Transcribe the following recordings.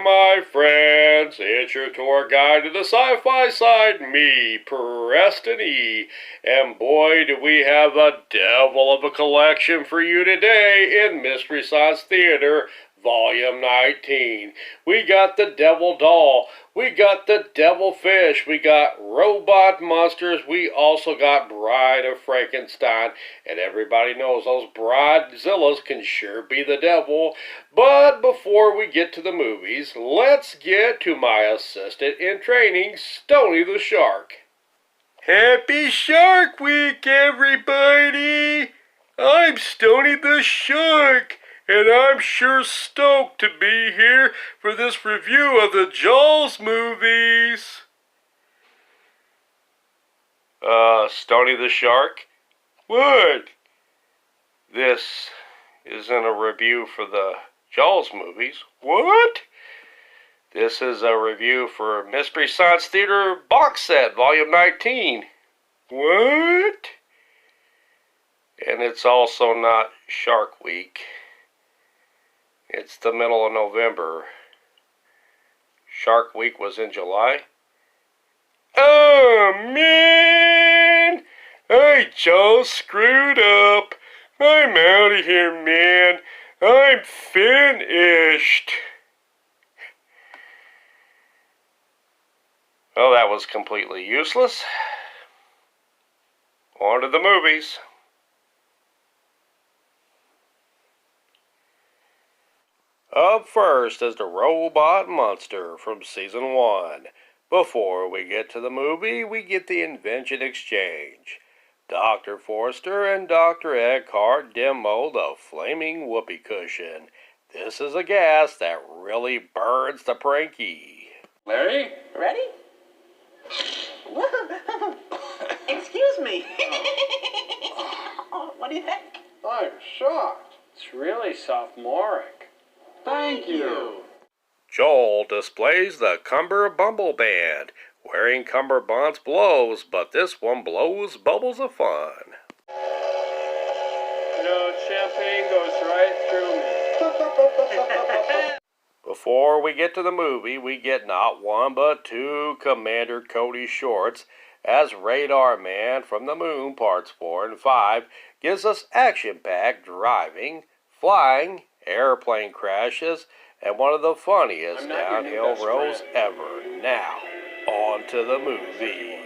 my friends. It's your tour guide to the sci-fi side, me, Preston E. And boy, do we have a devil of a collection for you today in Mystery Science Theater, Volume 19. We got the Devil Doll, we got the Devil Fish, we got Robot Monsters, we also got Bride of Frankenstein, and everybody knows those Bridezillas can sure be the devil. But before we get to the movies, let's get to my assistant in training, Stony the Shark. Happy Shark Week, everybody! I'm Stony the Shark, and I'm sure stoked to be here for this review of the Jaws movies. Stony the Shark? What? This isn't a review for the Jaws movies. What? This is a review for Mystery Science Theater Box Set, Volume 19. What? And it's also not Shark Week. It's the middle of November. Shark Week was in July. Oh, man! I just screwed up. I'm out of here, man. I'm finished. Well, that was completely useless. On to the movies. Up first is the Robot Monster from Season 1. Before we get to the movie, we get the Invention Exchange. Dr. Forster and Dr. Eckhart demo the flaming whoopee cushion. This is a gas that really burns the pranky. Larry? Ready? Excuse me. What do you think? I'm shocked. It's really sophomoric. Thank you. Joel displays the Cumberbumble Band, wearing cummerbunds blows, but this one blows bubbles of fun. You know, champagne goes right through me. Before we get to the movie, we get not one but two Commander Cody shorts as Radar Man from the Moon Parts 4 and 5 gives us action-packed driving, flying, airplane crashes, and one of the funniest downhill rolls ever. Now, on to the movie.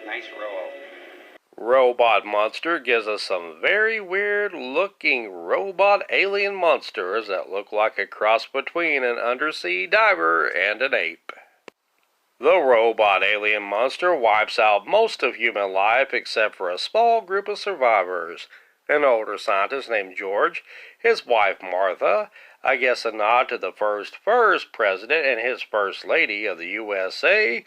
Nice roll. Robot Monster gives us some very weird-looking robot alien monsters that look like a cross between an undersea diver and an ape. The robot alien monster wipes out most of human life except for a small group of survivors. An older scientist named George, his wife Martha, I guess a nod to the first president and his first lady of the USA,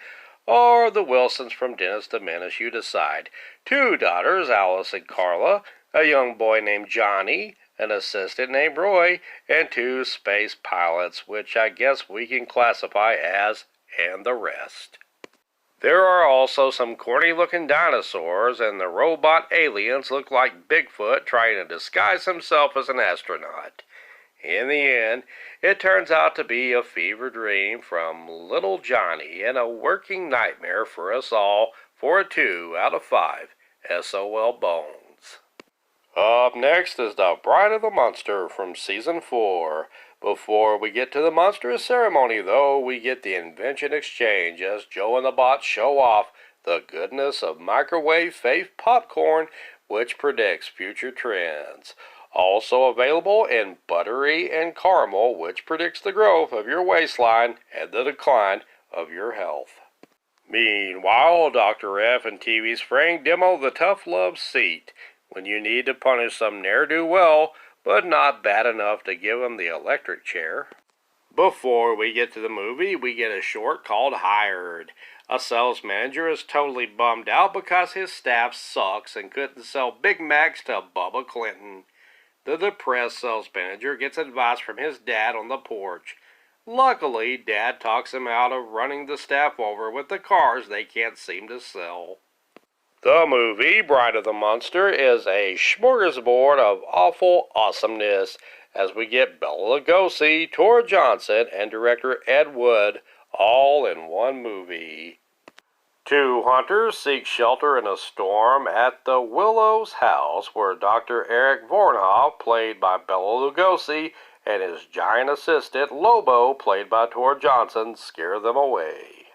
or the Wilsons from Dennis the Menace, you decide. Two daughters, Alice and Carla, a young boy named Johnny, an assistant named Roy, and two space pilots, which I guess we can classify as and the rest. There are also some corny-looking dinosaurs, and the robot aliens look like Bigfoot trying to disguise himself as an astronaut. In the end, it turns out to be a fever dream from little Johnny and a working nightmare for us all for a 2 out of 5 SOL Bones. Up next is the Bride of the Monster from Season 4. Before we get to the monstrous ceremony, though, we get the Invention Exchange as Joe and the Bot show off the goodness of microwave Faith popcorn, which predicts future trends. Also available in buttery and caramel, which predicts the growth of your waistline and the decline of your health. Meanwhile, Dr. F and TV's Frank demo the Tough Love Seat, when you need to punish some ne'er-do-well, but not bad enough to give him the electric chair. Before we get to the movie, we get a short called Hired. A sales manager is totally bummed out because his staff sucks and couldn't sell Big Macs to Bubba Clinton. The depressed sales manager gets advice from his dad on the porch. Luckily, Dad talks him out of running the staff over with the cars they can't seem to sell. The movie, Bride of the Monster, is a smorgasbord of awful awesomeness. as we get Bela Lugosi, Tor Johnson, and director Ed Wood all in one movie. Two hunters seek shelter in a storm at the Willows house where Dr. Eric Vornhoff, played by Bela Lugosi, and his giant assistant Lobo, played by Tor Johnson, scare them away.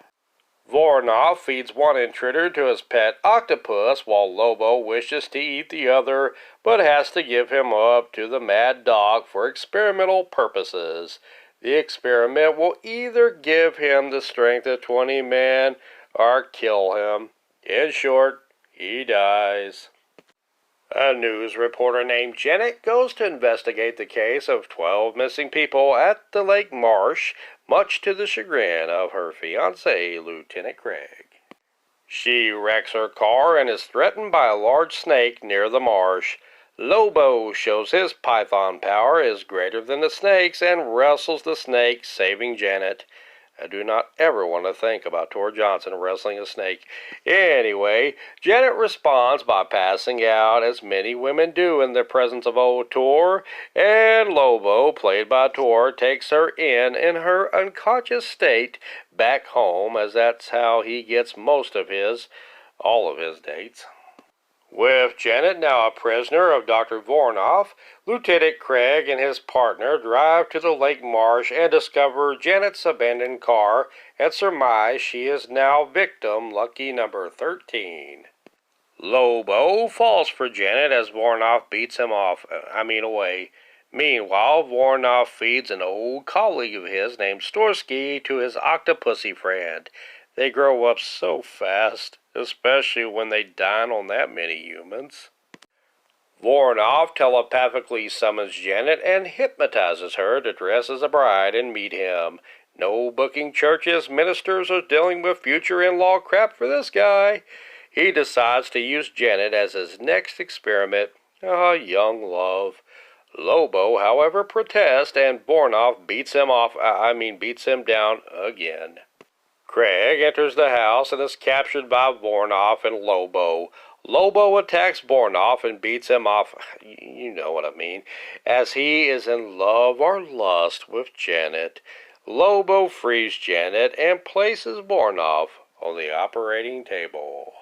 Vornhoff feeds one intruder to his pet octopus while Lobo wishes to eat the other but has to give him up to the mad dog for experimental purposes. The experiment will either give him the strength of 20 men or kill him. In short, he dies. A news reporter named Janet goes to investigate the case of 12 missing people at the Lake Marsh, much to the chagrin of her fiancé, Lieutenant Craig. She wrecks her car and is threatened by a large snake near the marsh. Lobo shows his python power is greater than the snake's and wrestles the snake, saving Janet. I do not ever want to think about Tor Johnson wrestling a snake. Anyway, Janet responds by passing out, as many women do in the presence of old Tor, and Lobo, played by Tor, takes her in her unconscious state back home, as that's how he gets all of his dates. With Janet now a prisoner of Dr. Vornhoff, Lieutenant Craig and his partner drive to the Lake Marsh and discover Janet's abandoned car and surmise she is now victim lucky number 13. Lobo falls for Janet as Vornhoff beats him away. Meanwhile, Vornhoff feeds an old colleague of his named Storsky to his octopussy friend. They grow up so fast, especially when they dine on that many humans. Vornhoff telepathically summons Janet and hypnotizes her to dress as a bride and meet him. No booking churches, ministers, or dealing with future in-law crap for this guy. He decides to use Janet as his next experiment, young love. Lobo, however, protests and Vornhoff beats him down again. Craig enters the house and is captured by Vornhoff and Lobo. Lobo attacks Vornhoff and beats him off, you know what I mean, as he is in love or lust with Janet. Lobo frees Janet and places Vornhoff on the operating table.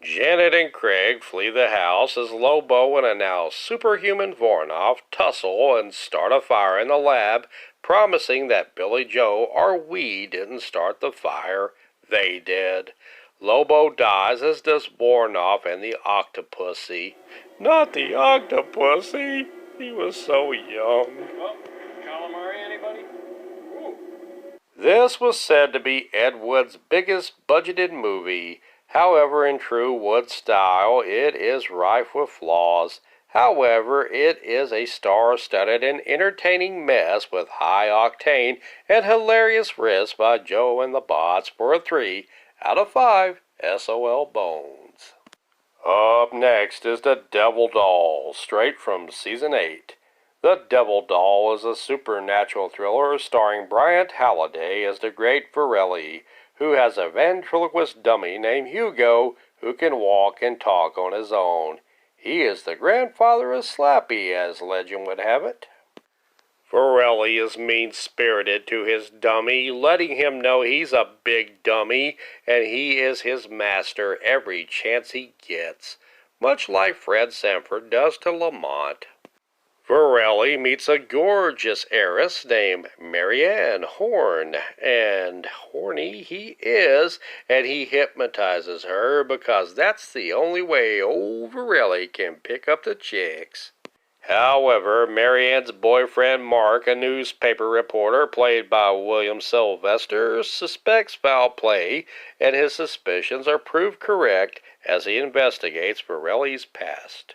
Janet and Craig flee the house as Lobo and a now superhuman Vornhoff tussle and start a fire in the lab, promising that Billy Joe or we didn't start the fire, they did. Lobo dies, as does Vornhoff and the octopussy. Not the octopussy! He was so young. Well, calamari, anybody? Ooh. This was said to be Ed Wood's biggest budgeted movie. However, in true Wood style, it is rife with flaws. However, it is a star-studded and entertaining mess with high octane and hilarious riffs by Joe and the Bots for a 3 out of 5 SOL bones. Up next is The Devil Doll, straight from Season 8. The Devil Doll is a supernatural thriller starring Bryant Halliday as the Great Varelli, who has a ventriloquist dummy named Hugo who can walk and talk on his own. He is the grandfather of Slappy, as legend would have it. Varelli is mean-spirited to his dummy, letting him know he's a big dummy, and he is his master every chance he gets, much like Fred Sanford does to Lamont. Varelli meets a gorgeous heiress named Marianne Horn, and horny he is, and he hypnotizes her because that's the only way old Varelli can pick up the chicks. However, Marianne's boyfriend Mark, a newspaper reporter played by William Sylvester, suspects foul play, and his suspicions are proved correct as he investigates Varelli's past.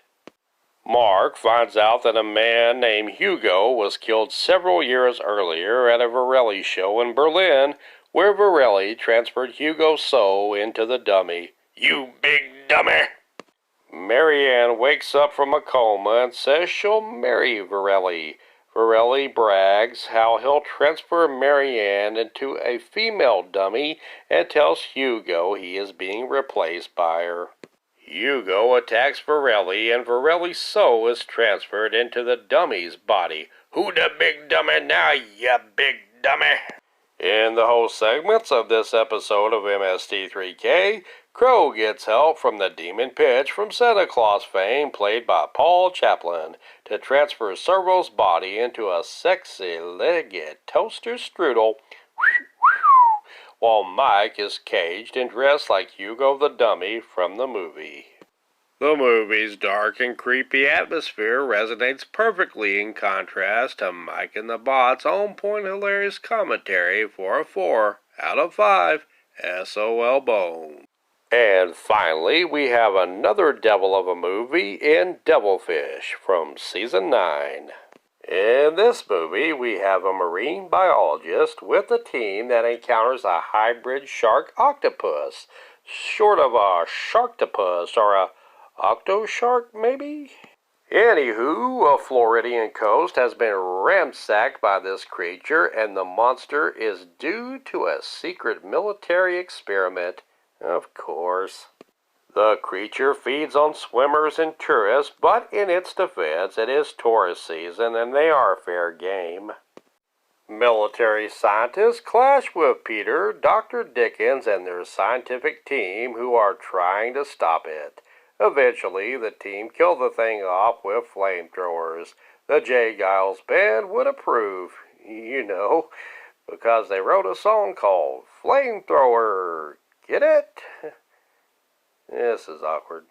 Mark finds out that a man named Hugo was killed several years earlier at a Varelli show in Berlin, where Varelli transferred Hugo's soul into the dummy. You big dummy! Marianne wakes up from a coma and says she'll marry Varelli. Varelli brags how he'll transfer Marianne into a female dummy and tells Hugo he is being replaced by her. Hugo attacks Varelli, and Varelli's soul is transferred into the dummy's body. Who the big dummy now, you big dummy? In the whole segments of this episode of MST3K, Crow gets help from the Demon Pitch from Santa Claus fame, played by Paul Chaplin, to transfer Servo's body into a sexy-legged toaster strudel, while Mike is caged and dressed like Hugo the Dummy from the movie. The movie's dark and creepy atmosphere resonates perfectly in contrast to Mike and the Bot's on-point hilarious commentary for a 4 out of 5 SOL Bone. And finally, we have another devil of a movie in Devilfish from Season 9. In this movie, we have a marine biologist with a team that encounters a hybrid shark-octopus, sort of a sharktopus or a octoshark, maybe? Anywho, a Floridian coast has been ransacked by this creature, and the monster is due to a secret military experiment, of course. The creature feeds on swimmers and tourists, but in its defense, it is tourist season and they are fair game. Military scientists clash with Peter, Dr. Dickens, and their scientific team who are trying to stop it. Eventually, the team kill the thing off with flamethrowers. The J. Giles Band would approve, because they wrote a song called Flamethrower. Get it? This is awkward.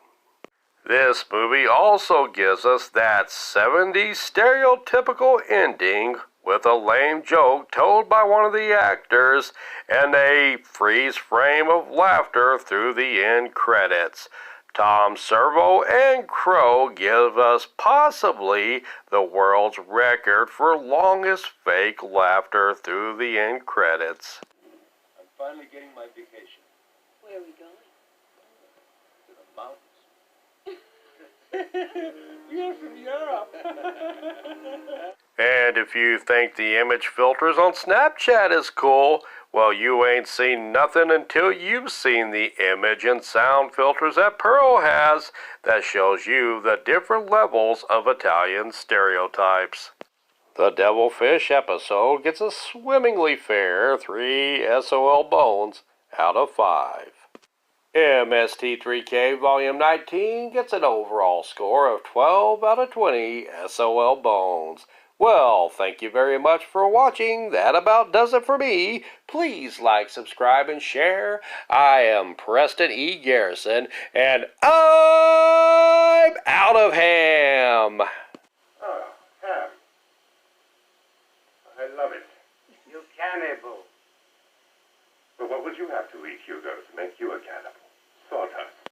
This movie also gives us that 70s stereotypical ending with a lame joke told by one of the actors and a freeze frame of laughter through the end credits. Tom Servo and Crow give us possibly the world's record for longest fake laughter through the end credits. I'm finally getting my vacation. Where are we going? To the mountains. You're from Europe. And if you think the image filters on Snapchat is cool, well, you ain't seen nothing until you've seen the image and sound filters that Pearl has that shows you the different levels of Italian stereotypes. The Devilfish episode gets a swimmingly fair 3 SOL Bones out of 5. MST3K Volume 19 gets an overall score of 12 out of 20 SOL Bones. Well, thank you very much for watching. That about does it for me. Please like, subscribe, and share. I am Preston E. Garrison, and I'm out of ham. Oh, ham. I love it. You cannibal. But what would you have to eat, Hugo, to make you a cannibal?